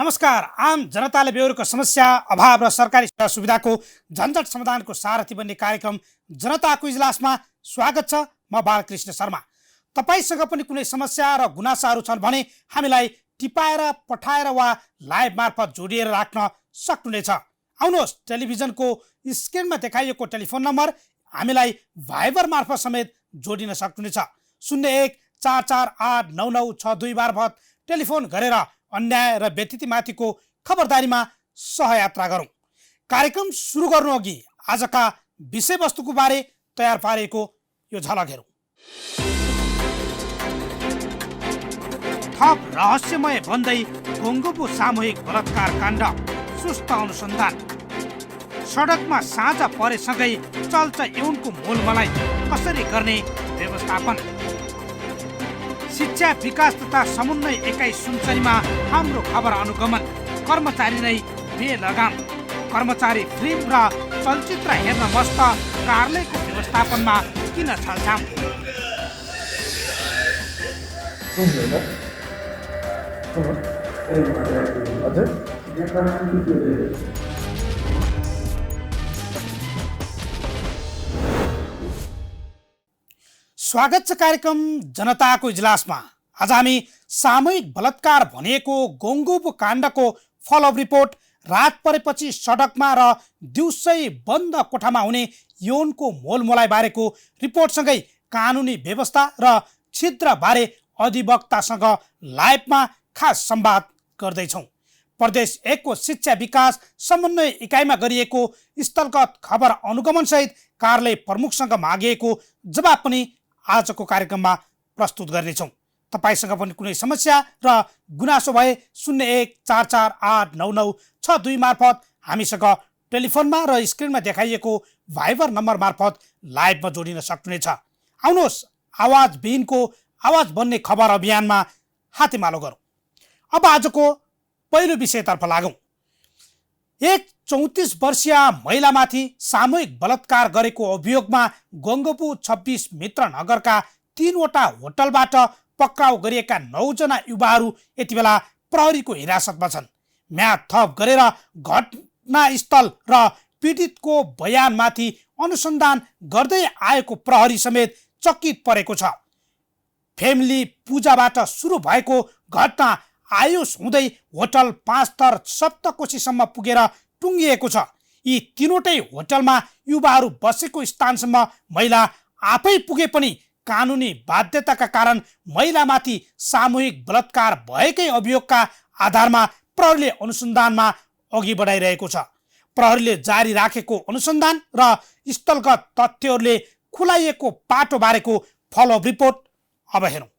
नमस्कार। आम जनताले बेहोरेको समस्या, अभाव र सरकारी सुविधाको झन्झट समाधानको सारथी बन्ने कार्यक्रम जनताको इजलासमा स्वागत छ। म बालकृष्ण शर्मा। तपाईसँग पनि कुनै समस्या र गुनासाहरू छन् भने हामीलाई टिपाएर पठाएर वा लाइभ मार्फत जोडिएर राख्न सक्नुहुनेछ। आउनुहोस्, टेलिभिजनको स्क्रिनमा देखाइएको टेलिफोन नम्बर हामीलाई भाइबर मार्फत समेत जोडिन सक्नुहुनेछ। 01448996 मार्फत टेलिफोन गरेर अन्याय र व्यतिथिमाथिको खबरदारीमा सहयात्रा गरौँ। कार्यक्रम सुरु गर्नु अघि आजका विषयवस्तुको बारे तयार पारेको यो झलक हेरौँ। थप रहस्यमय बन्दै गोङ्गोपो सामूहिक बलात्कार काण्ड, सुस्त अनुसन्धान। सडकमा साँझ परेसँगै चल्छ यौनको मोलमलाई कसरी गर्ने व्यवस्थापन। शिक्षा विकास तथा समन्वय एकाइ सुनसरीमा हाम्रो खबर अनुगमन, कर्मचारी नै बेलगाम। कर्मचारी फिल्म र चलचित्र हेर्न मस्त, कार्यालयको व्यवस्थापनमा किन छलछाम। स्वागत छ कार्यक्रम जनताको इजलासमा। आज हामी सामूहिक बलात्कार भनिएको गोङ्गोपो काण्डको फलोअप रिपोर्ट, रात परेपछि सडकमा र दिउँसै बन्द कोठामा हुने यौनको मोलमोलाई बारेको रिपोर्टसँगै कानुनी व्यवस्था र छिद्रबारे अधिवक्तासँग लाइभमा खास संवाद गर्दैछौँ। प्रदेश 1 को शिक्षा विकास समन्वय इकाइमा गरिएको स्थलगत खबर अनुगमनसहित कार्यालय प्रमुखसँग मागिएको जवाब पनि आजको कार्यक्रममा प्रस्तुत गर्नेछौँ। तपाईसँग पनि कुनै समस्या र गुनासो भए 01448996 मार्फत हामीसँग टेलिफोनमा र स्क्रिनमा देखाइएको भाइबर नम्बर मार्फत लाइभमा जोडिन सक्नुहुनेछ। आउनुहोस्, आवाजविहीनको आवाज बन्ने खबर अभियानमा हातेमालो गरौँ। अब आजको पहिलो विषयतर्फ लागौँ। एक 34 वर्षीय महिलामाथि सामूहिक बलात्कार गरेको अभियोगमा गोङ्गोपो 26 मित्रनगरका 3वटा होटलबाट पक्राउ गरिएका 9 जना युवाहरू यति बेला प्रहरीको हिरासतमा छन्। म्याद थप गरेर घटनास्थल र पीडितको बयानमाथि अनुसन्धान गर्दै आएको प्रहरी समेत चकित परेको छ। फ्यामिली पूजाबाट सुरु भएको घटना आयुष हुँदै होटल 5 थर सप्तकोशीसम्म पुगेर टुङ्गिएको छ। यी तीनवटै होटलमा युवाहरू बसेको स्थानसम्म महिला आफै पुगे पनि कानुनी बाध्यताका कारण महिलामाथि सामूहिक बलात्कार भएकै अभियोगका आधारमा प्रहरीले अनुसन्धानमा अघि बढाइरहेको छ। प्रहरीले जारी राखेको अनुसन्धान र स्थलगत तथ्यहरूले खुलाइएको पाटो बारेको फलोअप रिपोर्ट अब हेरौँ।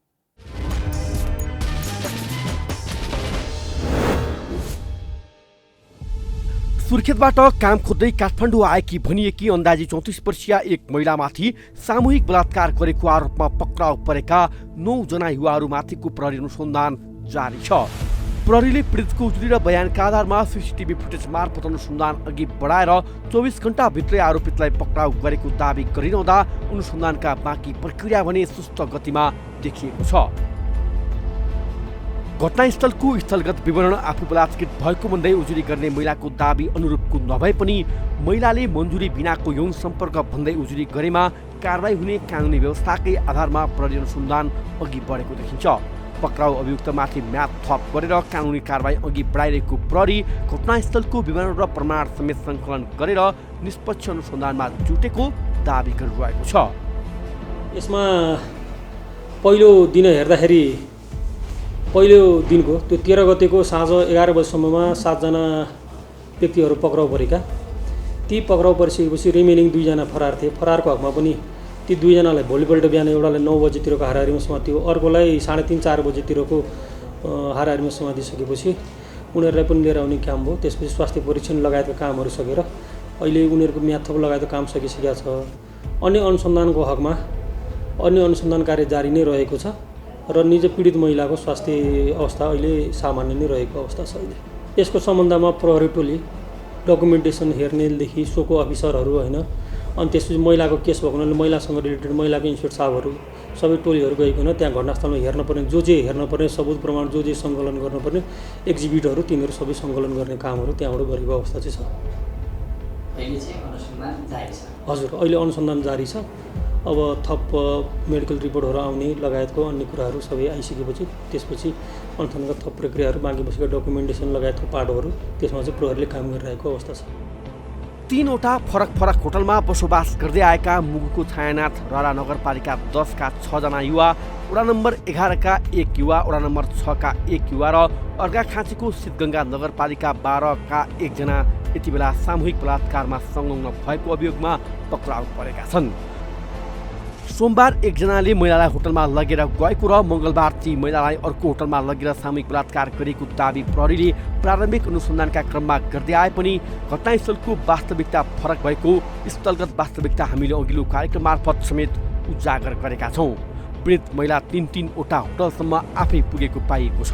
सुर्खेतबाट काम खोज्दै काठमाडौँ आएकी भनिएकी अन्दाजी 34 वर्षीय एक महिलामाथि सामूहिक बलात्कार गरेको आरोपमा पक्राउ परेका 9 जना युवाहरूमाथिको प्रहरी अनुसन्धान जारी छ। प्रहरीले पीडितको उजुरी र बयानका आधारमा सीसीटीभी फुटेज मार्फत अनुसन्धान अघि बढाएर 24 घण्टाभित्रै आरोपितलाई पक्राउ गरेको दावी गरिरहँदा अनुसन्धानका बाँकी प्रक्रिया भने सुस्त गतिमा देखिएको छ। घटनास्थलको स्थलगत विवरण आफू बलात्कृत भएको भन्दै उजुरी गर्ने महिलाको दावी अनुरूपको नभए पनि महिलाले मन्जुरी बिनाको यौन सम्पर्क भन्दै उजुरी गरेमा कारबाही हुने कानुनी व्यवस्थाकै आधारमा प्रहरी अनुसन्धान अघि बढेको देखिन्छ। पक्राउ अभियुक्तमाथि म्याद थप गरेर कानुनी कारबाही अघि बढाइरहेको प्रहरी घटनास्थलको विवरण र प्रमाण समेत सङ्कलन गरेर निष्पक्ष अनुसन्धानमा जुटेको दावी गरिरहेको छ। यसमा पहिलो दिन हेर्दाखेरि पहिलो दिनको त्यो 13 गतेको साँझ 11 बजीसम्ममा 7 जना व्यक्तिहरू पक्राउ परेका। ती पक्राउ परिसकेपछि रिमेनिङ 2 जना फरार थिए। फरारको हकमा पनि ती 2 जनालाई भोलिपल्ट बिहान एउटालाई 9 बजेतिरको हाराहारीमा समातियो, अर्कोलाई 3:30-4 बजेतिरको हाराहारीमा समातिसकेपछि उनीहरूलाई पनि लिएर आउने काम भयो। त्यसपछि स्वास्थ्य परीक्षण लगायतका कामहरू सकेर अहिले उनीहरूको म्याद थप लगायतको काम सकिसकेको छ। अन्य अनुसन्धानको हकमा अन्य अनुसन्धान कार्य जारी नै रहेको छ र निज पीडित महिलाको स्वास्थ्य अवस्था अहिले सामान्य नै रहेको अवस्था छ। अहिले यसको सम्बन्धमा प्रहरी टोली डकुमेन्टेसन हेर्नेदेखि सोको अफिसरहरू होइन, अनि त्यसपछि महिलाको केस भएको हुनाले महिलासँग रिलेटेड महिलाको इन्सपेक्टर साहबहरू सबै टोलीहरू गइकन त्यहाँ घटनास्थलमा हेर्न पर्ने जे हेर्न पर्ने सबुत प्रमाण जे सङ्कलन गर्नुपर्ने एक्जिबिटहरू तिनीहरू सबै सङ्कलन गर्ने कामहरू त्यहाँबाट गरेको अवस्था चाहिँ छ। हजुर, अहिले अनुसन्धान जारी छ। अब थप मेडिकल रिपोर्टहरू आउने लगायतको अन्य कुराहरू सबै आइसकेपछि त्यसपछि अनुसन्धानका थप प्रक्रियाहरू बाँकी बसेका डकुमेन्टेसन लगायतको पाटोहरू त्यसमा चाहिँ प्रहरीले काम गरिरहेको अवस्था छ। 3वटा फरक फरक होटलमा बसोबास गर्दै आएका मुगुको छायानाथ रारा नगरपालिका 10 का 6 जना युवा, वडा नम्बर 11 का 1 युवा, वडा नम्बर 6 का 1 युवा र अर्घाखाँचीको सिद्धगङ्गा नगरपालिका 12 का 1 जना यति बेला सामूहिक बलात्कारमा संलग्न भएको अभियोगमा पक्राउ परेका छन्। सोमबार 1 जनाले महिलालाई होटलमा लगेर गएको र मङ्गलबार ती महिलालाई अर्को होटलमा लगेर सामूहिक बलात्कार गरेको दाबी प्रहरीले प्रारम्भिक अनुसन्धानका क्रममा गर्दै आए पनि घटनास्थलको वास्तविकता फरक भएको स्थलगत वास्तविकता हामीले अघिल्लो कार्यक्रम मार्फत समेत उजागर गरेका छौँ। पीडित महिला 3-3वटा होटलसम्म आफै पुगेको पाइएको छ,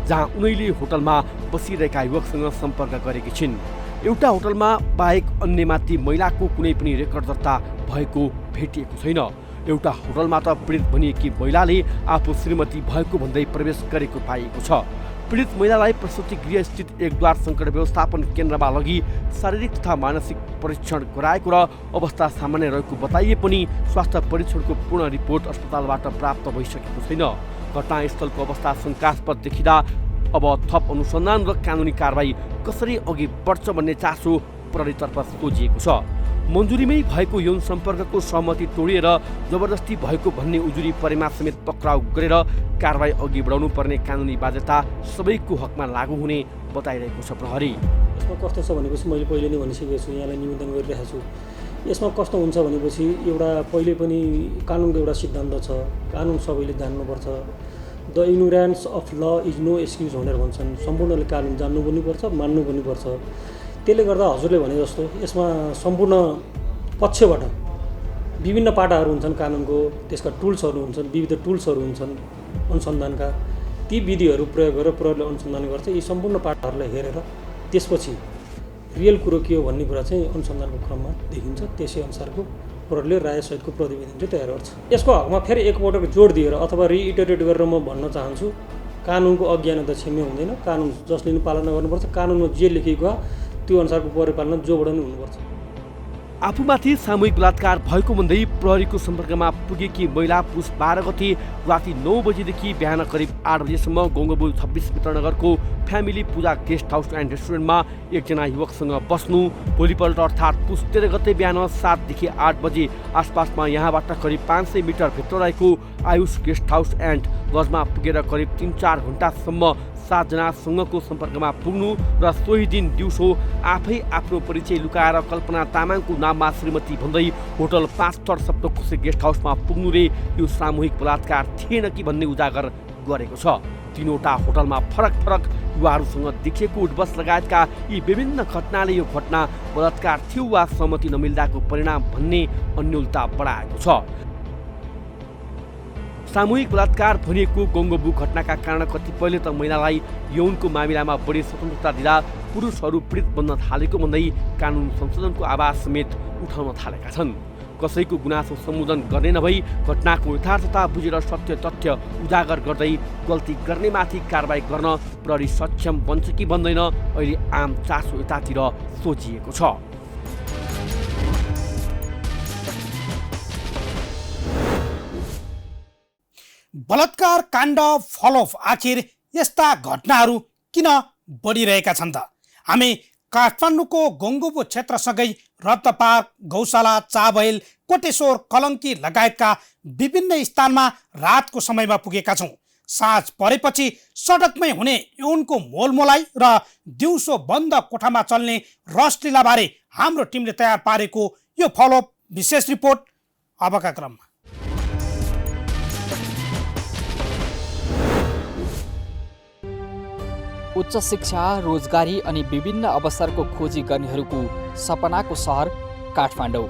जहाँ उनैले होटलमा बसिरहेका युवकसँग सम्पर्क गरेकी छिन्। एउटा होटलमा बाहेक अन्यमा ती महिलाको कुनै पनि रेकर्ड दर्ता भएको भेटिएको छैन। एउटा होटलमा त पीडित भनिएकी महिलाले आफू श्रीमती भएको भन्दै प्रवेश गरेको पाइएको छ। पीडित महिलालाई प्रसुति गृह स्थित एकद्वार सङ्कट व्यवस्थापन केन्द्रमा लगी शारीरिक तथा मानसिक परीक्षण गराएको र अवस्था सामान्य रहेको बताइए पनि स्वास्थ्य परीक्षणको पूर्ण रिपोर्ट अस्पतालबाट प्राप्त भइसकेको छैन। घटनास्थलको अवस्था शङ्कास्पद देखिँदा अब थप अनुसन्धान र कानुनी कारबाही कसरी अघि बढ्छ भन्ने चासो प्रहरीतर्फ सोझिएको छ। मन्जुरीमै भएको यौन सम्पर्कको सहमति तोडिएर जबरजस्ती भएको भन्ने उजुरी परेमा समेत पक्राउ गरेर कारबाही अघि बढाउनु पर्ने कानुनी बाध्यता सबैको हकमा लागू हुने बताइरहेको छ प्रहरी। यसमा कस्तो छ भनेपछि मैले पहिले नै भनिसकेको छु, यहाँलाई निवेदन गरिरहेको छु। यसमा कस्तो हुन्छ भनेपछि एउटा पहिले पनि कानुनको एउटा सिद्धान्त छ, कानुन सबैले जान्नुपर्छ। द इग्नोरेन्स अफ ल इज नो एक्सक्युज भनेर भन्छन्। सम्पूर्णले कानुन जान्नु पनि पर्छ, मान्नु पनि पर्छ। त्यसले गर्दा हजुरले भने जस्तो यसमा सम्पूर्ण पक्षबाट विभिन्न पाटाहरू हुन्छन् कानुनको, त्यसका टुल्सहरू हुन्छन्, विविध टुल्सहरू हुन्छन् अनुसन्धानका। ती विधिहरू प्रयोग गरेर प्रहरीले अनुसन्धान गर्छ। यी सम्पूर्ण पाटाहरूलाई हेरेर त्यसपछि रियल कुरो के हो भन्ने कुरा चाहिँ अनुसन्धानको क्रममा देखिन्छ। त्यसै अनुसारको प्रहरीले रायसहितको प्रतिवेदन चाहिँ तयार गर्छ। यसको हकमा फेरि एकपटक जोड दिएर अथवा रिइटरेट गरेर म भन्न चाहन्छु, कानुनको अज्ञानता क्षम्य हुँदैन। कानुन जसले पनि पालना गर्नुपर्छ। कानुनमा जे लेखिएको त्यो अनुसारको परिपालना जोबाट नै हुनुपर्छ। आफूमाथि सामूहिक बलात्कार भएको भन्दै प्रहरीको सम्पर्कमा पुगेकी महिला पुस 12 गते राति 9 बजेदेखि बिहान करिब 8 बजेसम्म गङ्गबु 26 मित्रनगरको family Puja guest house and रेस्टुरेन्टमा 1 जना युवकसँग बस्नु, भोलिपल्ट अर्थात् पुस 13 गते बिहान 7 देखि 8 बजे आसपासमा यहाँबाट करिब 500 मिटर भित्र रहेको आयुष गेस्ट हाउस एन्ड लजमा पुगेर करिब 3-4 घण्टासम्म 7 जनासँगको सम्पर्कमा पुग्नु र सोही दिन दिउँसो आफै आफ्नो परिचय लुकाएर कल्पना तामाङको नाममा श्रीमती भन्दै होटल 5 स्टार सप्तकोशी गेस्ट हाउसमा पुग्नु रे यो सामूहिक बलात्कार थिएन कि भन्ने उजागर गरेको छ। 3वटा होटलमा फरक फरक युवाहरूसँग देखिएको उठबस लगायतका यी विभिन्न घटनाले यो घटना बलात्कार थियो वा सहमति नमिल्दाको परिणाम भन्ने अन्योलता बढाएको छ। सामूहिक बलात्कार भनिएको गङ्गबु घटनाका कारण कतिपयले त महिलालाई यौनको मामिलामा बढी स्वतन्त्रता दिँदा पुरुषहरू पीडित बन्न थालेको भन्दै कानुन संशोधनको आवाज समेत उठाउन थालेका छन्। कसैको गुनासो सम्बोधन गर्ने नभई घटनाको यथार्थता बुझेर सत्य तथ्य उजागर गर्दै गल्ती गर्नेमाथि कारबाही गर्न प्रहरी सक्षम बन्छ कि बन्दैन, अहिले आम चासो यतातिर सोचिएको छ। बलात्कार काण्ड फलोअफ आखिर यस्ता घटनाहरू किन बढिरहेका छन् त? हामी काठमाडौँको गङ्गबु क्षेत्रसँगै रत्नपार्क, गौशाला, चाबहेल, कोटेश्वर, कलङ्की लगायतका विभिन्न स्थानमा रातको समयमा पुगेका छौँ। साँझ परेपछि सडकमै हुने यौनको मोलमोलाई र दिउँसो बन्द कोठामा चल्ने रसलीलाबारे हाम्रो टिमले तयार पारेको यो फलोअप विशेष रिपोर्ट अबका क्रममा। उच्च शिक्षा, रोजगारी अनि विभिन्न अवसरको खोजी गर्नेहरूको सपनाको सहर काठमाडौँ।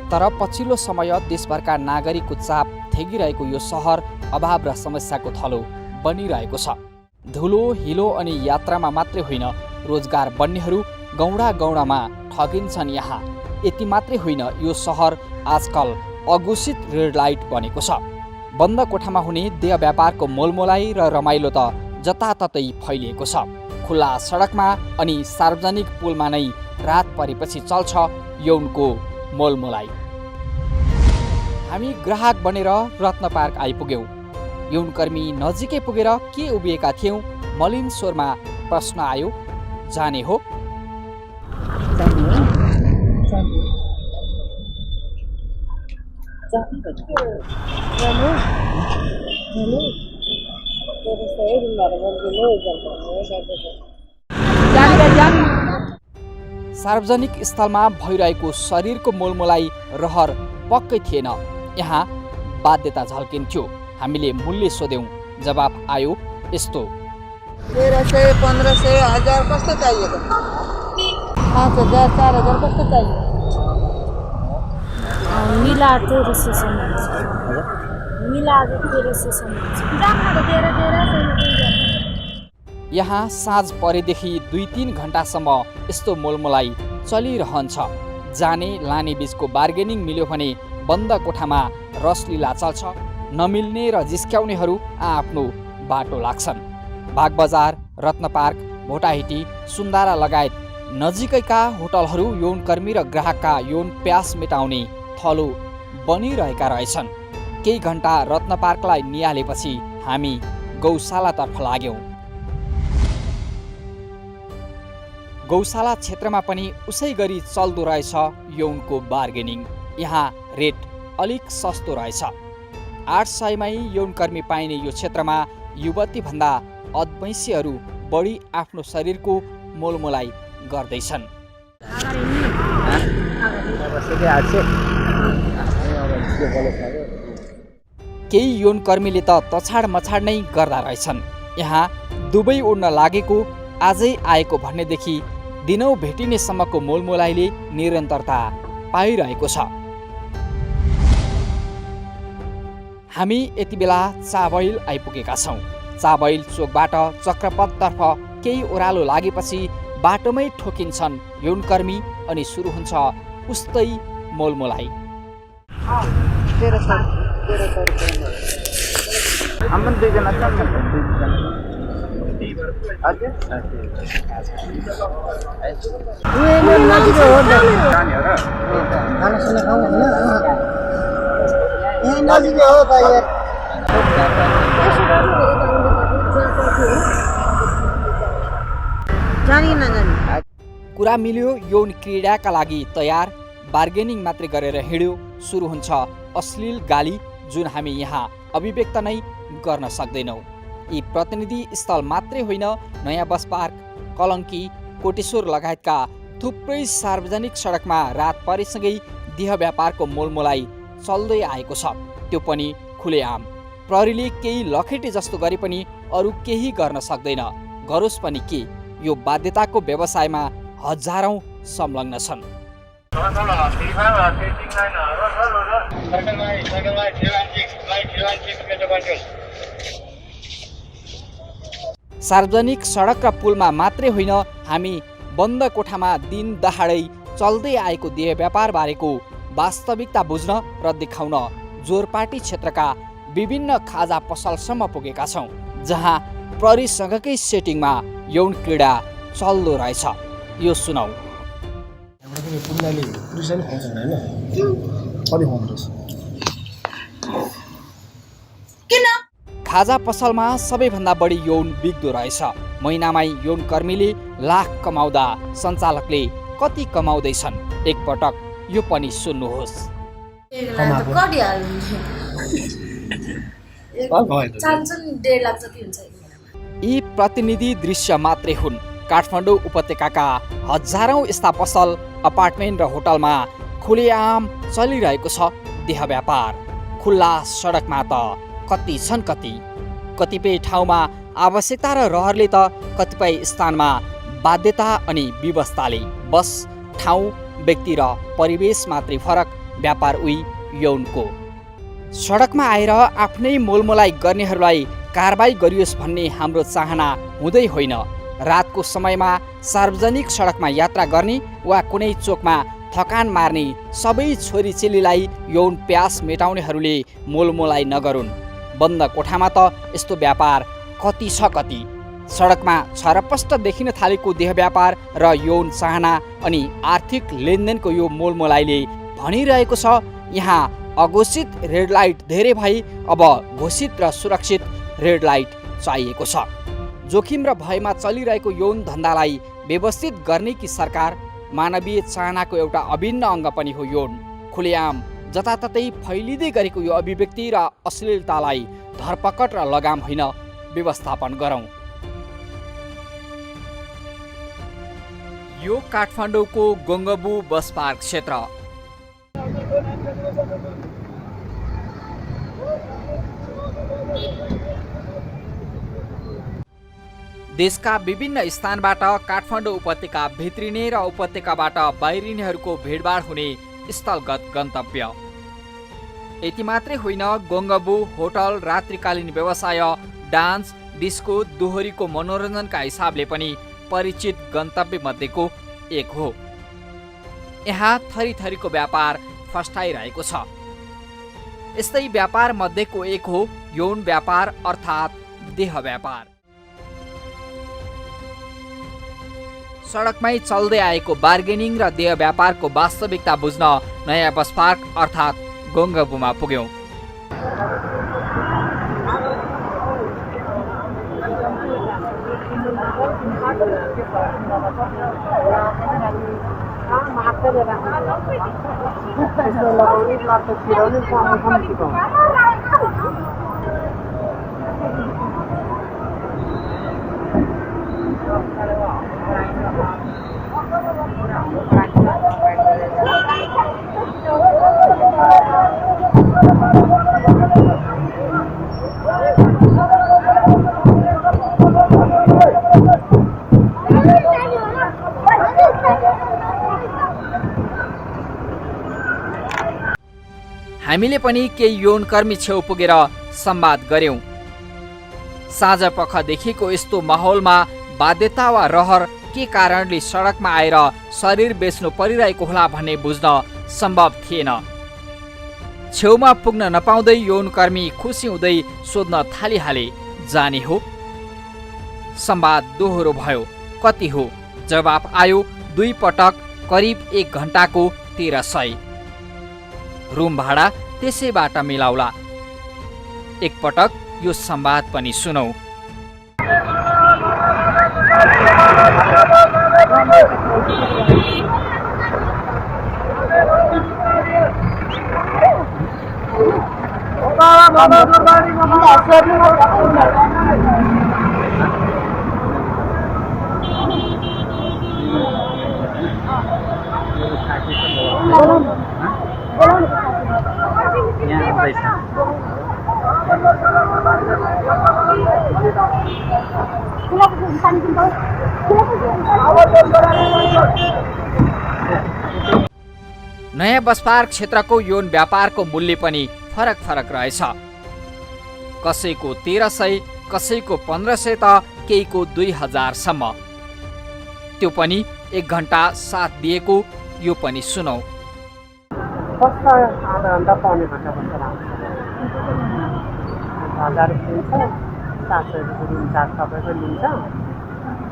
तर पछिल्लो समय देशभरका नागरिकको चाप थेगिरहेको यो सहर अभाव र समस्याको थलो बनिरहेको छ। धुलो, हिलो अनि यात्रामा मात्रै होइन, रोजगार बन्नेहरू गौडा-गौडामा ठगिन्छन् यहाँ। यति मात्रै होइन, यो सहर आजकल अघोषित रेड लाइट बनेको छ। बन्द कोठामा हुने देह व्यापारको मोलमोलाई र रमाइलो त जताततै फैलिएको छ। खुल्ला सडकमा अनि सार्वजनिक पुलमा नै रात परेपछि चल्छ यौनको मोलमोलाई। हामी ग्राहक बनेर रत्न पार्क आइपुग्यौँ। यौनकर्मी नजिकै पुगेर के उभिएका थियौँ? मलिन स्वरमा प्रश्न आयो। जाने हो? सार्वजनिक स्थलमा भइरहेको शरीरको मोलमोलाई रहर पक्कै थिएन। यहाँ बाध्यता झल्किन्थ्यो। हामीले मूल्य सोध्यौँ। जवाफ आयो यस्तो। 1300, 1500, 1000 कस्तो चाहिएको? 5000, 4000 कस्तो चाहियो? मिला 1300 मिला 1300 यहाँ साँझ परेदेखि 2-3 घन्टासम्म यस्तो मोलमोलाई चलिरहन्छ। जाने लाने बीचको बार्गेनिङ मिल्यो भने बन्द कोठामा रसलीला चल्छ। नमिल्ने र जिस्क्याउनेहरू आफ्नो बाटो लाग्छन्। बागबजार, रत्न पार्क, भोटाहिटी, सुन्दारा लगायत नजिकैका होटलहरू यौनकर्मी र ग्राहकका यौन प्यास मेटाउने थलो बनिरहेका रहेछन्। केही घन्टा रत्न पार्कलाई निहालेपछि हामी गौशालातर्फ लाग्यौँ। गौशाला क्षेत्रमा पनि उसै गरी चल्दो रहेछ यौनको बार्गेनिङ। यहाँ रेट अलिक सस्तो रहेछ। 800 मै यौनकर्मी पाइने यो क्षेत्रमा युवतीभन्दा अद्वैंसीहरू बढी आफ्नो शरीरको मोलमोलाई गर्दैछन्। केही यौनकर्मीले त तछाड मछाड नै गर्दा रहेछन्। यहाँ दुवै उड्न लागेको आजै आएको भन्नेदेखि दिनौँ भेटिनेसम्मको मोलमोलाइले निरन्तरता पाइरहेको छ। हामी यति बेला चाबैल आइपुगेका छौँ। चाबैल चोकबाट चक्रपथतर्फ केही ओह्रालो लागेपछि बाटोमै ठोकिन्छन् यौनकर्मी अनि सुरु हुन्छ उस्तै मोलमोलाई। कुरा मिल्यो, यौन क्रीडाका लागि तयार। बार्गेनिङ मात्रै गरेर हिँड्यो। सुरु हुन्छ अश्लील गाली जुन हामी यहाँ अभिव्यक्त नै गर्न सक्दैनौँ। यी प्रतिनिधि स्थल मात्रै होइन, नयाँ बस पार्क, कलङ्की, कोटेश्वर लगायतका थुप्रै सार्वजनिक सडकमा रात परेसँगै देह व्यापारको मोलमोलाई चल्दै आएको छ। त्यो पनि खुलेआम। प्रहरीले केही लखेटे जस्तो गरे पनि अरू केही गर्न सक्दैन। गरोस् पनि के, यो बाध्यताको व्यवसायमा हजारौं संलग्न छन्। सार्वजनिक सडक र पुलमा मात्रै होइन, हामी बन्द कोठामा दिन दहाडै चल्दै आएको देह व्यापार बारेको वास्तविकता बुझ्न र देखाउन जोरपाटी क्षेत्रका विभिन्न खाजा पसलसम्म पुगेका छौँ, जहाँ प्रहरीसँगकै सेटिङमा यौन क्रीडा चल्दो रहेछ। यो सुनौ। खाजा पसलमा सबैभन्दा बढी यौन बिग्दो रहेछ। महिनामै यौन कर्मीले लाख कमाउँदा सञ्चालकले कति कमाउँदैछन्? एकपटक यो पनि सुन्नुहोस्। यी प्रतिनिधि दृश्य मात्रै हुन्। काठमाडौँ उपत्यकाका हजारौं यस्ता पसल, अपार्टमेन्ट र होटलमा खुलेआम चलिरहेको छ देह व्यापार। खुल्ला सडकमा त कति छन् कति। कतिपय ठाउँमा आवश्यकता र रहरले त कतिपय स्थानमा बाध्यता अनि व्यवस्थाले। बस ठाउँ, व्यक्ति र परिवेश मात्रै फरक। व्यापार उही यौनको। सडकमा आएर आफ्नै मोलमोलाई गर्नेहरूलाई कारबाही गरियोस् भन्ने हाम्रो चाहना हुँदै होइन। रातको समयमा सार्वजनिक सडकमा यात्रा गर्ने वा कुनै चोकमा थकान मार्ने सबै छोरी चेलीलाई यौन प्यास मेटाउनेहरूले मोलमोलाई नगरून्। बन्द कोठामा त यस्तो व्यापार कति छ कति। सडकमा छरपष्ट देखिन थालेको देह व्यापार र यौन चाहना अनि आर्थिक लेनदेनको यो मोलमोलाइले भनिरहेको छ यहाँ अघोषित रेड लाइट धेरै भई अब घोषित र सुरक्षित रेड लाइट चाहिएको छ। जोखिम र भयमा चलिरहेको यौन धन्दालाई व्यवस्थित गर्ने कि सरकार? मानवीय चाहनाको एउटा अभिन्न अङ्ग पनि हो यौन। खुलेआम जताततै फैलिँदै गरेको यो अभिव्यक्ति र अश्लीलतालाई धरपकड र लगाम होइन व्यवस्थापन गरौँ। यो काठमाडौँको गोङ्गबु बस पार्क क्षेत्र। देशका विभिन्न स्थानबाट काठमाडौँ उपत्यका भित्रिने र उपत्यकाबाट बाहिरिनेहरूको भिडभाड हुने स्थलगत गन्तव्य। यति मात्रै होइन, गोङ्गबु होटल रात्रिकालीन व्यवसाय, डान्स, डिस्को, दोहोरीको मनोरञ्जनका हिसाबले पनि परिचित गन्तव्य मध्येको एक हो। यहाँ थरीथरीको व्यापार फस्टाइरहेको छ। यस्तै व्यापार मध्येको एक हो यौन व्यापार अर्थात् देह व्यापार। सडकमै चल्दै आएको बार्गेनिङ र देह व्यापारको वास्तविकता बुझ्न नयाँ बस पार्क अर्थात् गोङ्गबुमा पुग्यौं। हामीले पनि केही यौनकर्मी छेउ पुगेर संवाद गर्यौं। साँझ पखदेखिको यस्तो माहौलमा बाध्यता वा रहर के कारणले सडकमा आएर शरीर बेच्नु परिरहेको होला भन्ने बुझ्न सम्भव थिएन। छेउमा पुग्न नपाउँदै यौनकर्मी खुसी हुँदै सोध्न थालिहाले, जाने हो? संवाद दोहोरो भयो। कति हो? जवाफ आयो 2 पटक, करिब 1 घण्टाको 1300। रुम भाडा त्यसैबाट मिलाउला। एक पटक यो संवाद पनि सुनौ। नयाँ बस पार्क क्षेत्रको यौन व्यापारको मूल्य पनि फरक फरक रहेछ। कसैको 1300, कसैको 1500 त केहीको 2000 सम्म। त्यो पनि 1 घण्टा साथ दिएको यो पनि सुनौ। आधा घन्टा पाउने घन्टा बसेर आउँछ। 1000 लिन्छ, 700 रुपियाँ लिन्छ, सबैको लिन्छ,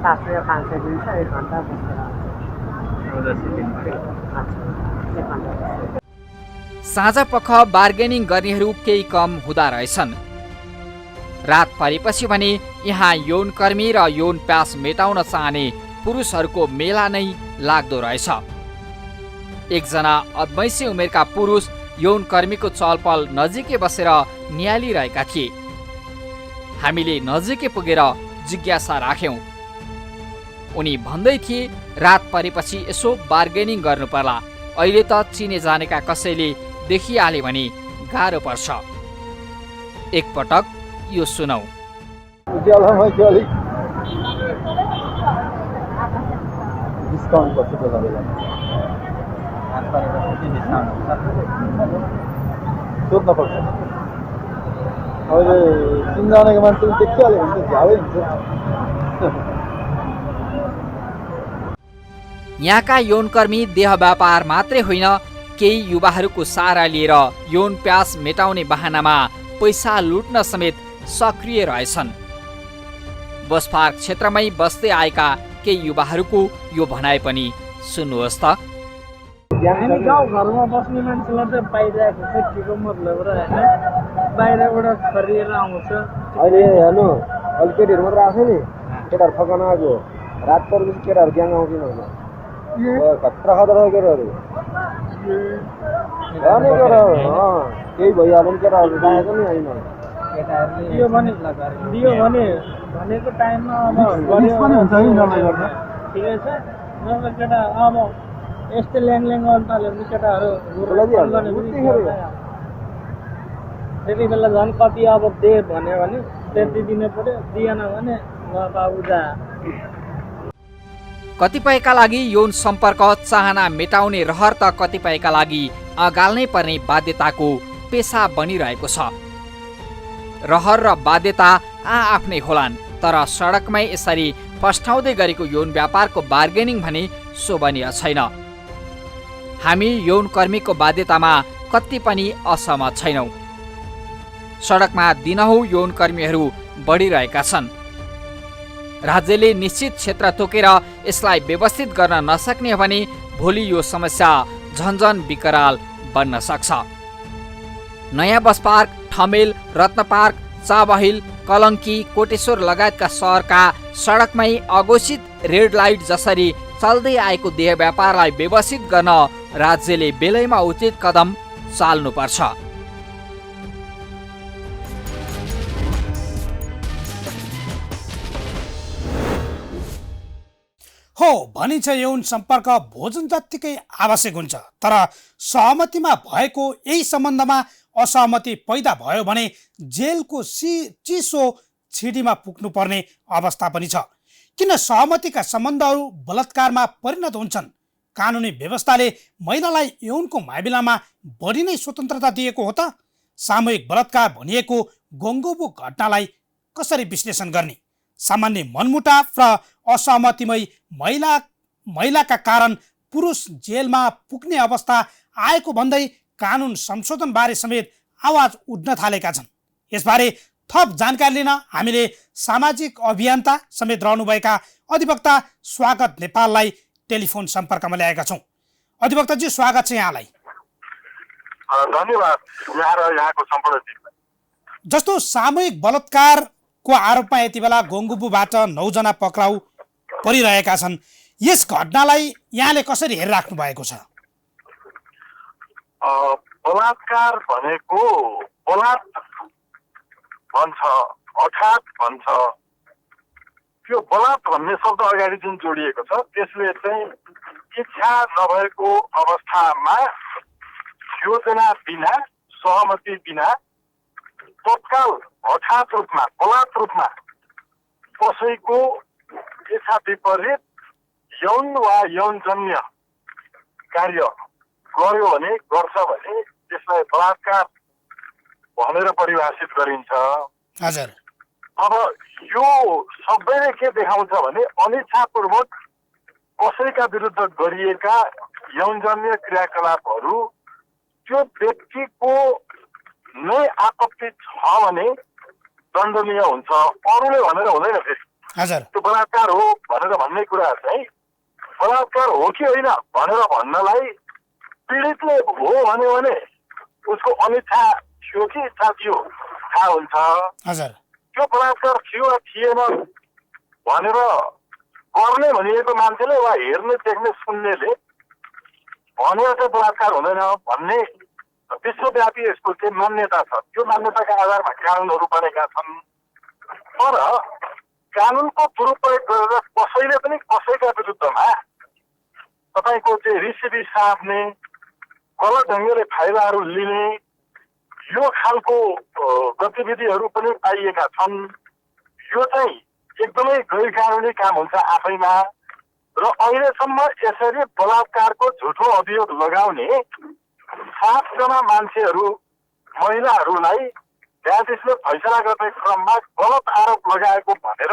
700 या 500 लिन्छ। 1 घन्टा बसेर साँझ पख बार्गेनिङ गर्नेहरू केही कम हुँदा रहेछन्। रात परेपछि भने यहाँ यौनकर्मी र यौन प्यास मेटाउन चाहने पुरुषहरूको मेला नै लाग्दो रहेछ। एकजना अधमैसी उमेरका पुरुष यौनकर्मीको चलपल नजिकै बसेर निहालिरहेका थिए। हामीले नजिकै पुगेर जिज्ञासा राख्यौं। उनी भन्दै थिए, रात परेपछि यसो बार्गेनिङ गर्नु पर्ला। अहिले त चिने जानेका कसैले देखिहाले भने गाह्रो पर्छ। एक पटक यो सुनौ। डिस्काउन्ट गर्छु बेला सोध्न पर्छ। अहिले 3 जनाको मान्छेले देखिहाल्यो भने त झ्यावै हुन्छ। यहाँका यौनकर्मी देह व्यापार मात्रै होइन, केही युवाहरूको सहारा लिएर यौन प्यास मेटाउने बहानामा पैसा लुट्न समेत सक्रिय रहेछन्। बसपार्क क्षेत्रमै बस्दै आएका केही युवाहरूको यो भनाइ पनि सुन्नुहोस् त। हामी गाउँघरमा बस्ने मान्छेलाई त पाइरहेको छ के को मतलब र होइन, बाहिरबाट खरिएर आउँछ। अहिले हेर्नु अहिले केटीहरू मात्र आएको नि, केटाहरू फकाउन आएको रात परेपछि केटाहरू ग्याङ आउँदैन होइन, खतरा खतरा केटाहरू केही भइहाल्यो नि केटाहरू राखेको नि होइन। दियो भने भनेको टाइममा अब ठिकै छ, नभए केटा अब यस्तै ल्याङ अन्ताल्यो भने केटाहरू त्यति बेला झन् कति अब दे भन्यो भने त्यति दिनु पर्यो, दिएन भने बाबु जा। कतिपयका लागि यौन सम्पर्क चाहना मेटाउने रहर त कतिपयका लागि अगाल्नै पर्ने बाध्यताको पेसा बनिरहेको छ। रहर र बाध्यता आफ्नै होलान्, तर सडकमै यसरी फस्टाउँदै गरेको यौन व्यापारको बार्गेनिङ भने शोभनीय छैन। हामी यौन कर्मीको बाध्यतामा कति पनि असहमत छैनौँ। सडकमा दिनहुँ यौन कर्मीहरू बढिरहेका छन्। राज्यले निश्चित क्षेत्र तोकेर यसलाई व्यवस्थित गर्न नसक्ने हो भने भोलि यो समस्या झन्झन विकराल बन्न सक्छ। नयाँ बस पार्क, ठमेल, रत्न पार्क, चाबहिल, कलङ्की, कोटेश्वर लगायतका सहरका सडकमै अघोषित रेड लाइट जसरी चल्दै आएको देह व्यापारलाई व्यवस्थित गर्न राज्यले बेलैमा उचित कदम चाल्नुपर्छ। हो भनिन्छ यौन सम्पर्क भोजन जत्तिकै आवश्यक हुन्छ, तर सहमतिमा भएको यही सम्बन्धमा असहमति पैदा भयो भने जेलको चिसो छिडीमा पुग्नुपर्ने अवस्था पनि छ। किन सहमतिका सम्बन्धहरू बलात्कारमा परिणत हुन्छन्? कानुनी व्यवस्थाले महिलालाई यौनको मामिलामा बढी नै स्वतन्त्रता दिएको हो त? सामूहिक बलात्कार भनिएको गङ्गोबो घटनालाई कसरी विश्लेषण गर्ने? सामान्य मनमुटाव र असहमतिमै महिलाका कारण पुरुष जेलमा पुग्ने अवस्था आएको भन्दै कानुन संशोधनबारे समेत आवाज उठ्न थालेका छन्। यसबारे थप जानकारी लिन हामीले सामाजिक अभियन्ता समेत रहनुभएका अधिवक्ता स्वागत नेपाललाई टेलिफोन सम्पर्कमा ल्याएका छौँ। अधिवक्ताजी, स्वागत छ यहाँलाई। धन्यवाद यहाँको सम्पूर्ण टिमलाई। जस्तो सामूहिक बलात्कारको आरोपमा यति बेला गङ्गुबुबाट 9 जना पक्राउ परिरहेका छन्, यस घटनालाई यहाँले कसरी हेरिराख्नु भएको छ? बलात्कार भनेको बलात् भन्छ, अर्थात् भन्छ, त्यो बलात् भन्ने शब्द अगाडि जुन जोडिएको छ त्यसले चाहिँ इच्छा नभएको अवस्थामा योजना बिना, सहमति बिना तत्काल हठात रूपमा, बलात् रूपमा कसैको इच्छा विपरीत यौन वा यौनजन्य कार्य गर्यो भने, गर्छ भने त्यसलाई बलात्कार भनेर परिभाषित गरिन्छ। हजुर। अब यो सबैले के देखाउँछ भने अनिच्छापूर्वक कसैका विरुद्ध गरिएका यौनजन्य क्रियाकलापहरू त्यो व्यक्तिको नै आपत्ति छ भने दण्डनीय हुन्छ, अरूले भनेर हुँदैन। फेरि हजुर, त्यो बलात्कार हो भनेर भन्ने कुरा चाहिँ बलात्कार हो कि होइन भनेर भन्नलाई पीडितले हो भन्यो भने उसको अनिच्छा थियो कि इच्छा थियो थाहा हुन्छ। हजुर। त्यो बलात्कार थियो वा थिएन भनेर गर्ने भनिएको मान्छेले वा हेर्ने, देख्ने, सुन्नेले भनेर चाहिँ बलात्कार हुँदैन भन्ने विश्वव्यापी यसको चाहिँ मान्यता छ। त्यो मान्यताका आधारमा कानुनहरू बनेका छन्। तर कानुनको दुरुपयोग गरेर कसैले पनि कसैका विरुद्धमा तपाईँको चाहिँ रिसिभी सार्ने, गलत ढङ्गले फाइदाहरू लिने यो खालको गतिविधिहरू पनि पाइएका छन्। यो चाहिँ एकदमै गैर कानुनी काम हुन्छ आफैमा। र अहिलेसम्म यसरी बलात्कारको झुठो अभियोग लगाउने 7 जना मान्छेहरू, महिलाहरूलाई न्यायाधीशले फैसला गर्ने क्रममा गलत आरोप लगाएको भनेर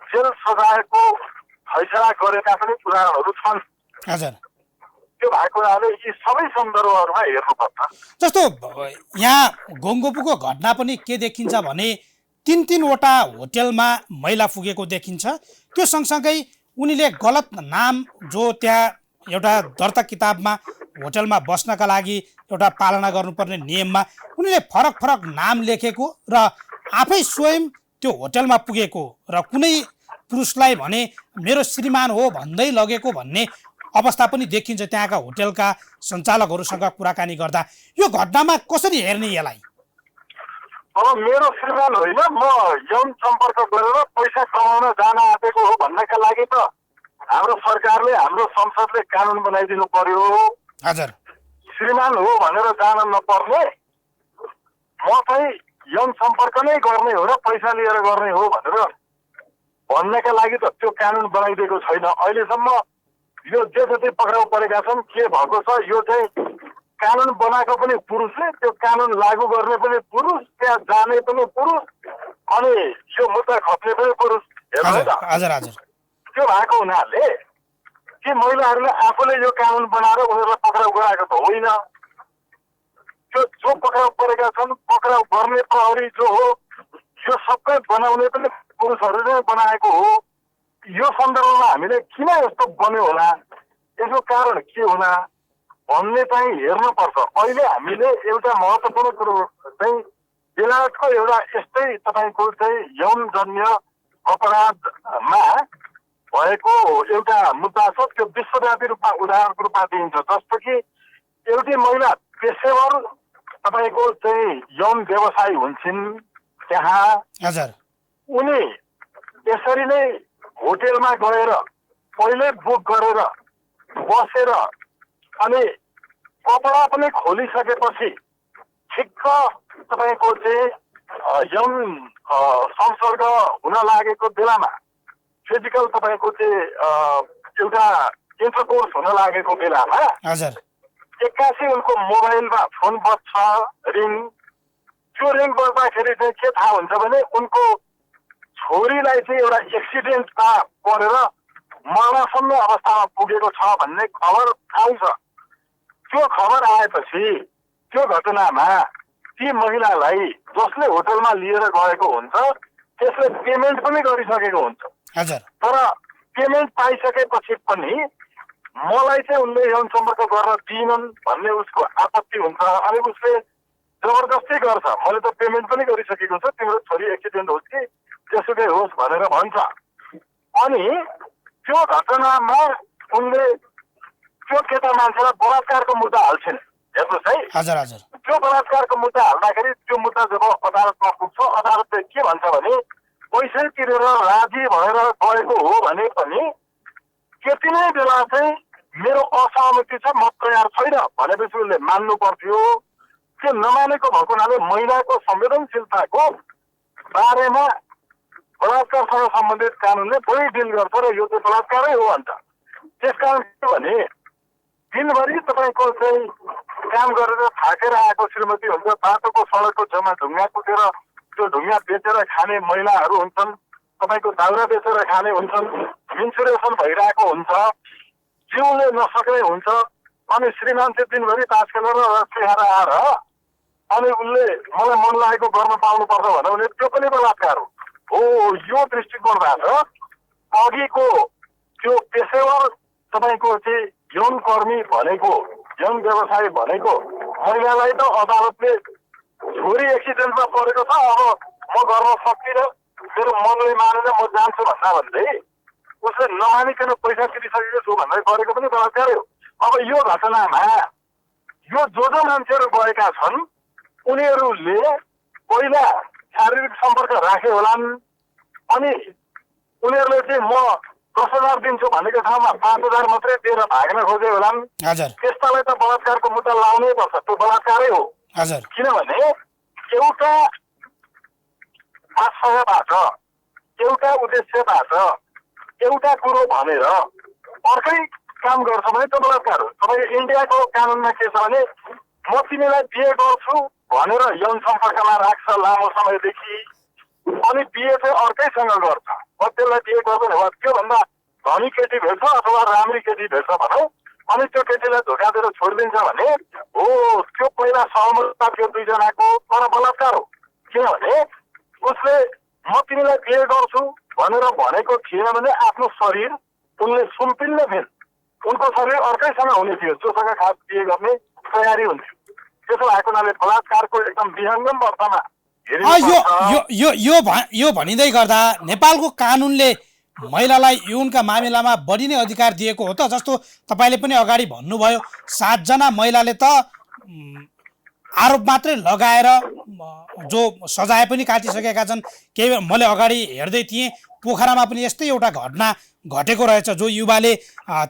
जेल सजायको फैसला गरेका पनि उदाहरणहरू छन्। हजुर त्यो भएको हुनाले यी सबै सन्दर्भहरूमा हेर्नुपर्छ। जस्तो यहाँ गोङ्गोपुको घटना पनि के देखिन्छ भने 3-3वटा होटेलमा महिला पुगेको देखिन्छ। त्यो सँगसँगै उनीले गलत नाम जो त्यहाँ एउटा दर्ता किताबमा होटेलमा बस्नका लागि एउटा पालना गर्नुपर्ने नियममा उनीले फरक फरक नाम लेखेको र आफै स्वयं त्यो होटेलमा पुगेको र कुनै पुरुषलाई भने मेरो श्रीमान हो भन्दै लगेको भन्ने अवस्था पनि देखिन्छ त्यहाँका होटेलका सञ्चालकहरूसँग कुराकानी गर्दा। यो घटनामा कसरी हेर्ने यसलाई? अब मेरो श्रीमान होइन, म यौन सम्पर्क गरेर पैसा कमाउन जान आँटेको हो भन्नका लागि त हाम्रो सरकारले हाम्रो संसदले कानुन बनाइदिनु पर्यो। हजुर श्रीमान हो भनेर जान नपर्ने, म चाहिँ यौन सम्पर्क नै गर्ने हो र पैसा लिएर गर्ने हो भनेर भन्नका लागि त त्यो कानुन बनाइदिएको छैन। अहिलेसम्म यो जे जति पक्राउ परेका छन् के भएको छ, यो चाहिँ कानुन बनाएको पनि पुरुषले, त्यो कानुन लागू गर्ने पनि पुरुष, त्यहाँ जाने पनि पुरुष, अनि यो मुद्दा खप्ने पनि पुरुष। हेर्नु त, हजुर हजुर त्यो भएको हुनाले कि महिलाहरूले आफूले यो कानुन बनाएर उनीहरूलाई पक्राउ गराएको त होइन। त्यो जो पक्राउ परेका छन्, पक्राउ गर्ने प्रहरी जो हो, यो सबै बनाउने पनि पुरुषहरूले बनाएको हो। यो सन्दर्भमा हामीले किन यस्तो बन्यो होला, यसको कारण के होला भन्ने चाहिँ हेर्नुपर्छ। अहिले हामीले एउटा महत्त्वपूर्ण कुरो चाहिँ बेलायतको एउटा यस्तै तपाईँको चाहिँ यौनजन्य अपराधमा भएको एउटा मुद्दा छ। त्यो विश्वव्यापी रूपमा उदाहरणको रूपमा दिइन्छ। जस्तो कि एउटी महिला पेसेवर तपाईँको चाहिँ यौन व्यवसायी हुन्छन् त्यहाँ, हजुर उनी यसरी नै होटेलमा गएर पहिले बुक गरेर बसेर अनि कपडा पनि खोलिसकेपछि ठिक्क तपाईँको चाहिँ यौन संसर्ग हुन लागेको बेलामा, फिजिकल तपाईँको चाहिँ एउटा इन्टरकोर्स हुन लागेको बेलामा हजुर एक्कासी उनको मोबाइलमा फोन बज्छ, रिङ। त्यो रिङ बज्दाखेरि चाहिँ के थाहा हुन्छ भने उनको छोरीलाई चाहिँ एउटा एक्सिडेन्टमा परेर मर्नसम्म अवस्थामा पुगेको छ भन्ने खबर आउँछ। त्यो खबर आएपछि त्यो घटनामा ती महिलालाई जसले होटलमा लिएर गएको हुन्छ त्यसले पेमेन्ट पनि गरिसकेको हुन्छ। हजुर तर पेमेन्ट पाइसकेपछि पनि मलाई चाहिँ उनले यौन सम्पर्क गर्न दिएनन् भन्ने उसको आपत्ति हुन्छ। अनि उसले जबरजस्ती गर्छ, मैले त पेमेन्ट पनि गरिसकेको छु, तिम्रो छोरी एक्सिडेन्ट होस् कि त्यसुकै होस् भनेर भन्छ। अनि त्यो घटनामा उनले त्यो केटा मान्छेलाई बलात्कारको मुद्दा हाल्छन्। हेर्नुहोस् है, हजुर हजुर त्यो बलात्कारको मुद्दा हाल्दाखेरि त्यो मुद्दा जब अदालतमा पुग्छ, अदालतले के भन्छ भने पैसा तिरेर राजी भएर गएको हो भने पनि त्यति नै बेला चाहिँ मेरो असहमति छ, म तयार छैन भनेपछि उसले मान्नु पर्थ्यो। त्यो नमानेको भएको हुनाले महिलाको संवेदनशीलताको बारेमा बलात्कारसँग सम्बन्धित कानुनले बढी डिल गर्छ र यो चाहिँ बलात्कारै हो भन्छ। त्यसकारण के भने दिनभरि तपाईँको चाहिँ काम गरेर थाकेर आएको श्रीमती हुन्छ, बाटोको सडकको छेउमा ढुङ्गा कुटेर त्यो ढुङ्गा बेचेर खाने महिलाहरू हुन्छन्, तपाईँको दाउरा बेचेर खाने हुन्छन्, इन्सुरेसन भइरहेको हुन्छ, जिउले नसक्ने हुन्छ। अनि श्रीमान चाहिँ दिनभरि तास खेलेर तिहार आएर अनि उसले मलाई मन लागेको गर्न पाउनुपर्छ भन्यो भने त्यो पनि बलात्कार हो। यो दृष्टिकोणबाट अघिको त्यो पेसेवर तपाईँको चाहिँ यौन कर्मी भनेको, यौन व्यवसायी भनेको महिलालाई त अदालतले छोरी एक्सिडेन्टमा परेको छ, अब म गर्न सक्दिनँ, मेरो मनले मानेर म जान्छु भन्दा भन्दै उसले नमानिकन पैसा तिरिसकेको छु भन्दै गरेको पनि बलात्कारै हो। अब यो घटनामा यो जो मान्छेहरू गएका छन् उनीहरूले पहिला शारीरिक सम्पर्क राखे होलान्, अनि उनीहरूले चाहिँ म 10,000 दिन्छु भनेको ठाउँमा 5,000 मात्रै दिएर भाग्न खोजे होलान्। हजुर त्यस्तालाई त बलात्कारको मुद्दा लाउनै पर्छ, त्यो बलात्कारै हो। हजुर किनभने एउटा आशयबाट, एउटा उद्देश्यबाट एउटा कुरो भनेर अर्कै काम गर्छ भने त्यो बलात्कार हो। तपाईँ इन्डियाको कानुनमा के छ भने म तिमीलाई बिहे गर्छु भनेर यौन सम्पर्कमा राख्छ लामो समयदेखि, अनि बिहे चाहिँ अर्कैसँग गर्छ, म त्यसलाई बिहे गर्दैन हो। त्योभन्दा धनी केटी भेट्छ अथवा राम्री केटी भेट्छ भनौँ, अनि त्यो केटीलाई धोका दिएर छोडिदिन्छ भने हो त्यो पहिला सहमतमा त्यो दुईजनाको तर बलात्कार हो। किनभने उसले म तिमीलाई बिहे गर्छु भनेर भनेको थिएन भने आफ्नो शरीर उनले सुम्पिन्न थिएन। उनको शरीर अर्कैसँग हुने थियो जोसँग खास बिहे गर्ने तयारी हुन्थ्यो। त्यसो भएको हुनाले बलात्कारको एकदम विहङ्गम अर्थमा यो भनिँदै गर्दा नेपालको कानुनले महिलालाई यौनका मामिलामा बढी नै अधिकार दिएको हो त? जस्तो तपाईँले पनि अगाडि भन्नुभयो 7 जना महिलाले त आरोप मात्रै लगाएर जो सजाय पनि काटिसकेका छन्। केही मैले अगाडि हेर्दै थिएँ पोखरामा पनि यस्तै एउटा घटना घटेको रहेछ, जो युवाले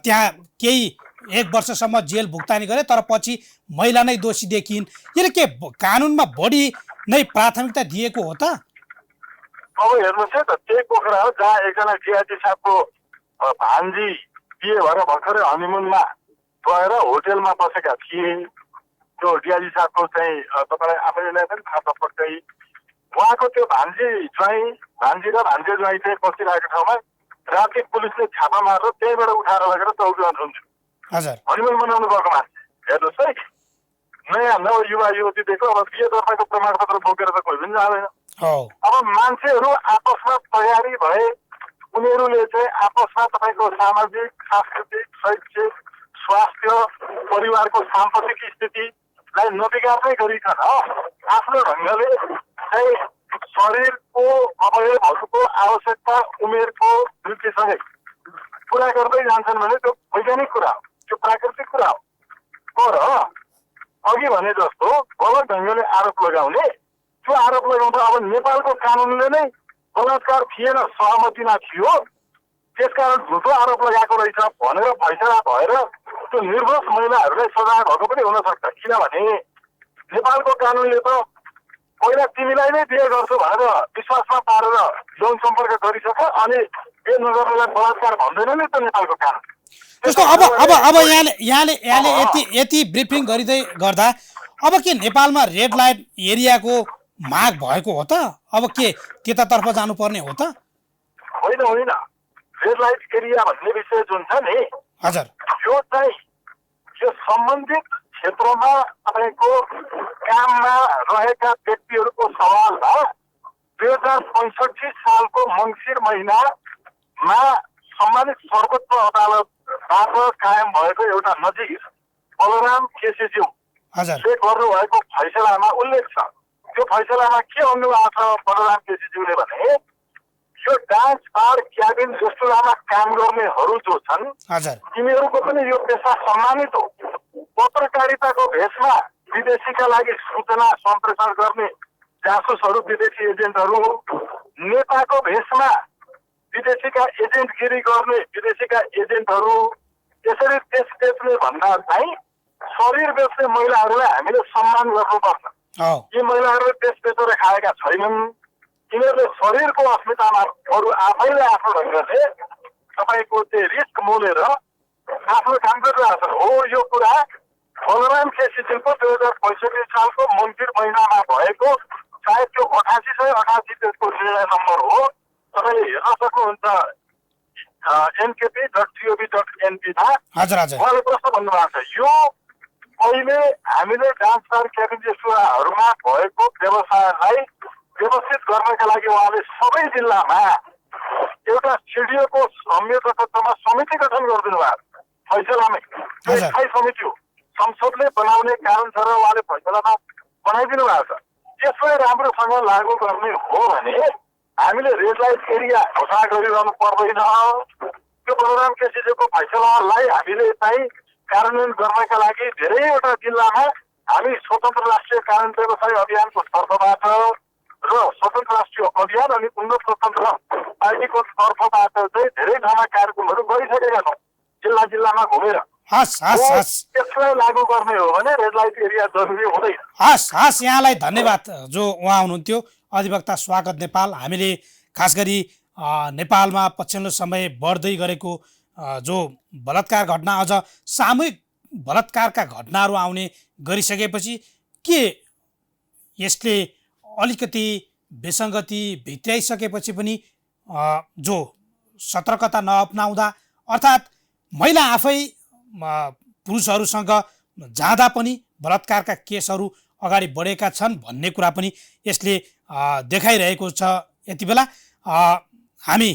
त्यहाँ केही 1 वर्षसम्म जेल भुक्तानी गरे तर पछि महिला नै दोषी देखिन्। यसले के कानुनमा बढी नै प्राथमिकता दिएको हो त? अब हेर्नुहोस् है त, त्यही पोखरा हो जहाँ एकजना डिआइजी साहबको भान्जी बिहे भएर भर्खरै हनिमुनमा गएर होटेलमा बसेका थिए। त्यो डिआइजी साहबको चाहिँ तपाईँलाई आफैलाई पनि थाहा छ पक्कै। उहाँको त्यो भान्जी र भान्जे ज्वाइँ चाहिँ बसिरहेको ठाउँमा राति पुलिसले छापा मारेर त्यहीँबाट उठाएर लगेर चौकीमा थुन्थ्यो। हजुर, हनिमुन मनाउनु गएको मान्छे हेर्नुहोस् है। नयाँ नव युवा युवतीदेखि अब बिहे दर्ताको प्रमाणपत्र बोकेर त कोही पनि जाँदैन। अब मान्छेहरू आपसमा तयारी भए उनीहरूले चाहिँ आपसमा तपाईँको सामाजिक, सांस्कृतिक, शैक्षिक, स्वास्थ्य, परिवारको साम्पत्तिक स्थितिलाई नबिगार्दै गरिकन आफ्नो ढङ्गले चाहिँ शरीरको अवयवहरूको आवश्यकता उमेरको वृद्धिसँगै पुरा गर्दै जान्छन् भने त्यो वैज्ञानिक कुरा हो, त्यो प्राकृतिक कुरा हो। तर अघि भने जस्तो गलत ढङ्गले आरोप लगाउने, त्यो आरोप लगाउँदा अब नेपालको कानुनले नै बलात्कार थिएन, सहमतिमा थियो, त्यसकारण झुटो आरोप लगाएको रहेछ भनेर फैसला भएर त्यो निर्दोष महिलाहरूलाई सजाय भएको पनि हुन सक्छ। किनभने नेपालको कानुनले त पहिला तिमीलाई नै बिहे गर्छु भनेर विश्वासमा पारेर यौन सम्पर्क गरिसक्यो, अनि बिहे नगर्नेलाई बलात्कार भन्दैन नि त नेपालको कानुन। जस्तो अब यहाँले यति ब्रिफिङ गरिँदै गर्दा अब के नेपालमा रेड लाइट एरियाको माग भएको हो त? अब के त्यतातर्फ जानुपर्ने हो त? होइन, रेड लाइट एरिया भन्ने विषय जुन छ नि, हजुर, यो चाहिँ यो सम्बन्धित क्षेत्रमा तपाईँको काममा रहेका व्यक्तिहरूको सवालमा 2065 सालको मङ्सिर महिनामा सम्मानित सर्वोच्च अदालतबाट कायम भएको एउटा नजिर बलराम केसीज्यूले गर्नुभएको फैसलामा उल्लेख छ। त्यो फैसलामा के भन्नुभएको छ बलराम केसीज्यूले भने यो डान्स बार क्याबिन रेस्टुराँमा काम गर्नेहरू जो छन् तिनीहरूको पनि यो पेसा सम्मानित हो। पत्रकारिताको भेषमा विदेशीका लागि सूचना सम्प्रेषण गर्ने जासुसहरू विदेशी एजेन्टहरू हो। नेताको भेषमा विदेशीका एजेन्टगिरी गर्ने विदेशीका एजेन्टहरू। यसरी देश बेच्ने भन्दा चाहिँ शरीर बेच्ने महिलाहरूलाई हामीले सम्मान गर्नुपर्छ। यी महिलाहरूले देश बेचेर खाएका छैनन्। यिनीहरूले शरीरको अस्मितामा अरू आफैले आफ्नो ढङ्गले तपाईँको चाहिँ रिस्क मोलेर आफ्नो काम गरिरहेछन्। हो यो कुरा बलराम केसीज्यूको 2065 सालको मङ्सिर महिनामा भएको सायद त्यो 8888 त्यसको निर्णय नम्बर हो। तपाईँले हेर्न सक्नुहुन्छ nkp.gov.np-मा। उहाँले प्रश्न भन्नुभएको छ यो अहिले हामीले डान्स बार क्याबिन रेस्टुराँहरूमा भएको व्यवसायलाई व्यवस्थित गर्नका लागि उहाँले सबै जिल्लामा एउटा सिडिओको संयोजकत्वमा समिति गठन गरिदिनु भएको फैसलामै। स्थायी समिति हो, संसदले बनाउने कारण छ र उहाँले फैसलामा बनाइदिनु भएको छ। त्यसलाई राम्रोसँग लागू गर्ने हो भने हामीले रेड लाइट एरिया घोषणा गरिरहनु पर्दैन। त्यो बलराम केसीज्यूको फैसलालाई हामीले चाहिँ कार्यान्वयन गर्नका लागि धेरैवटा जिल्लामा हामी स्वतन्त्र राष्ट्रिय कानुन व्यवसाय अभियानको तर्फबाट र स्वतन्त्र राष्ट्रिय अभियान अनि उन्नत स्वतन्त्र पार्टीको तर्फबाट चाहिँ धेरै ठाउँमा कार्यक्रमहरू गरिसकेका छौँ जिल्लामा घुमेर। त्यसलाई लागू गर्ने हो भने रेड लाइट एरिया जरुरी हुँदैन। हस्, यहाँलाई धन्यवाद। जो उहाँ हुनुहुन्थ्यो अधिवक्ता स्वागत नेपाल। हामीले खास गरी नेपालमा पछिल्लो समय बढ्दै गरेको जो बलात्कार घटना, अझ सामूहिक बलात्कारका घटनाहरू आउने गरिसकेपछि के यसले अलिकति विसङ्गति भित्र्याइसकेपछि पनि जो सतर्कता नअपनाउँदा अर्थात् महिला आफै पुरुषहरूसँग जाँदा पनि बलात्कारका केसहरू अगाडि बढेका छन् भन्ने कुरा पनि यसले देखाइरहेको छ। यति बेला हामी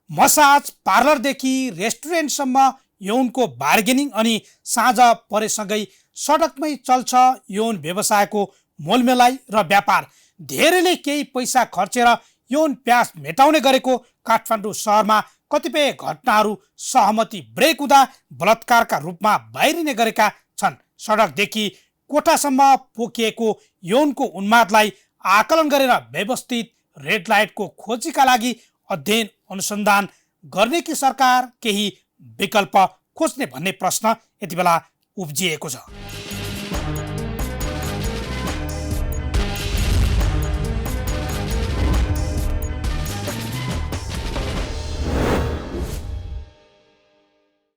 मसाज पार्लरदेखि रेस्टुरेन्टसम्म यौनको बार्गेनिङ अनि साँझ परेसँगै सडकमै चल्छ यौन व्यवसायको मोलमेलाइ र व्यापार। धेरैले केही पैसा खर्चेर यौन प्यास मेटाउने गरेको काठमाडौँ शहरमा कतिपय घटनाहरू सहमति ब्रेक हुँदा बलात्कारका रूपमा बाहिरिने गरेका छन्। सडकदेखि कोठासम्म पोखिएको यौनको उन्मादलाई आकलन गरेर व्यवस्थित रेड लाइटको खोजीका लागि अध्ययन अनुसन्धान गर्ने कि सरकार केही विकल्प खोज्ने भन्ने प्रश्न यति बेला उब्जिएको छ।